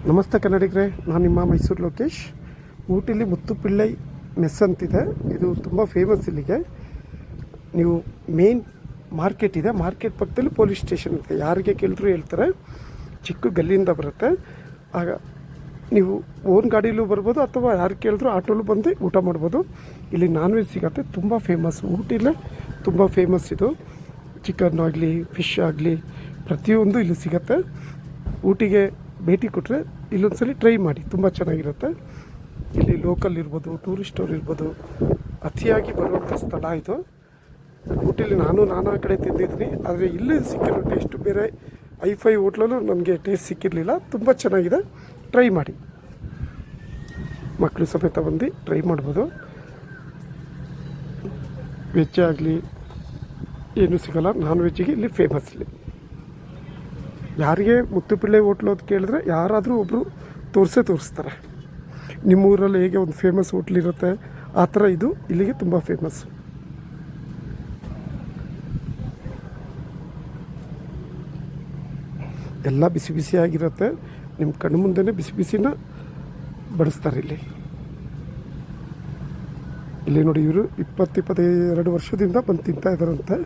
ನಮಸ್ತೆ ಕನ್ನಡಿಗರೇ, ನಾನು ನಿಮ್ಮ ಮೈಸೂರು ಲೋಕೇಶ್. ಊಟಿಲಿ ಮುತ್ತುಪಿಳ್ಳೈ ಮೆಸ್ ಅಂತಿದೆ. ಇದು ತುಂಬ ಫೇಮಸ್. ಇಲ್ಲಿಗೆ ನೀವು ಮೇನ್ ಮಾರ್ಕೆಟ್ ಇದೆ, ಮಾರ್ಕೆಟ್ ಪಕ್ಕದಲ್ಲಿ ಪೊಲೀಸ್ ಸ್ಟೇಷನ್ ಇದೆ. ಯಾರಿಗೆ ಕೇಳಿದ್ರು ಹೇಳ್ತಾರೆ. ಚಿಕ್ಕ ಗಲ್ಲಿಯಿಂದ ಬರುತ್ತೆ. ಆಗ ನೀವು ಓನ್ ಗಾಡಿಲೂ ಬರ್ಬೋದು ಅಥವಾ ಯಾರು ಕೇಳಿದ್ರು ಆಟೋಲು ಬಂದು ಊಟ ಮಾಡ್ಬೋದು. ಇಲ್ಲಿ ನಾನ್ ವೆಜ್ ಸಿಗುತ್ತೆ, ತುಂಬ ಫೇಮಸ್. ಊಟಿಲೇ ತುಂಬ ಫೇಮಸ್ ಇದು. ಚಿಕನ್ ಆಗಲಿ ಫಿಶ್ ಆಗಲಿ ಪ್ರತಿಯೊಂದು ಇಲ್ಲಿ ಸಿಗುತ್ತೆ. ಊಟಿಗೆ ಭೇಟಿ ಕೊಟ್ಟರೆ ಇಲ್ಲೊಂದ್ಸಲಿ ಟ್ರೈ ಮಾಡಿ, ತುಂಬ ಚೆನ್ನಾಗಿರುತ್ತೆ. ಇಲ್ಲಿ ಲೋಕಲ್ ಇರ್ಬೋದು, ಟೂರಿಸ್ಟ್ ಅವ್ರು ಇರ್ಬೋದು, ಅತಿಯಾಗಿ ಬರುವಂಥ ಸ್ಥಳ ಇದು. ಊಟಿಲಿ ನಾನಾ ಕಡೆ ತಿಂದಿದ್ದೀನಿ, ಆದರೆ ಇಲ್ಲಿ ಸಿಕ್ಕಿರೋ ಟೇಸ್ಟು ಬೇರೆ ಐಫೈ ಹೋಟ್ಲಲ್ಲೂ ನನಗೆ ಟೇಸ್ಟ್ ಸಿಕ್ಕಿರಲಿಲ್ಲ. ತುಂಬ ಚೆನ್ನಾಗಿದೆ, ಟ್ರೈ ಮಾಡಿ. ಮಕ್ಕಳು ಸಮೇತ ಬಂದು ಟ್ರೈ ಮಾಡ್ಬೋದು. ವೆಜ್ ಆಗಲಿ ಏನೂ ಸಿಗೋಲ್ಲ, ನಾನ್ ವೆಜ್ಜಿಗೆ ಇಲ್ಲಿ ಫೇಮಸ್. ಇಲ್ಲಿ ಯಾರಿಗೆ ಮುತ್ತುಪಿಳ್ಳೈ ಹೋಟ್ಲು ಅಂತ ಕೇಳಿದ್ರೆ ಯಾರಾದರೂ ಒಬ್ಬರು ತೋರಿಸ್ತಾರೆ. ನಿಮ್ಮೂರಲ್ಲಿ ಹೇಗೆ ಒಂದು ಫೇಮಸ್ ಹೋಟ್ಲ್ ಇರುತ್ತೆ, ಆ ಥರ ಇದು ಇಲ್ಲಿಗೆ ತುಂಬ ಫೇಮಸ್. ಎಲ್ಲ ಬಿಸಿ ಬಿಸಿಯಾಗಿರುತ್ತೆ. ನಿಮ್ಮ ಕಣ್ಣು ಮುಂದೆನೇ ಬಿಸಿ ಬಿಸಿನ ಬಡಿಸ್ತಾರೆ ಇಲ್ಲಿ ನೋಡಿ. ಇವರು 22 ವರ್ಷದಿಂದ ಬಂದು ತಿಂತಾ ಇದ್ದಾರಂತೆ.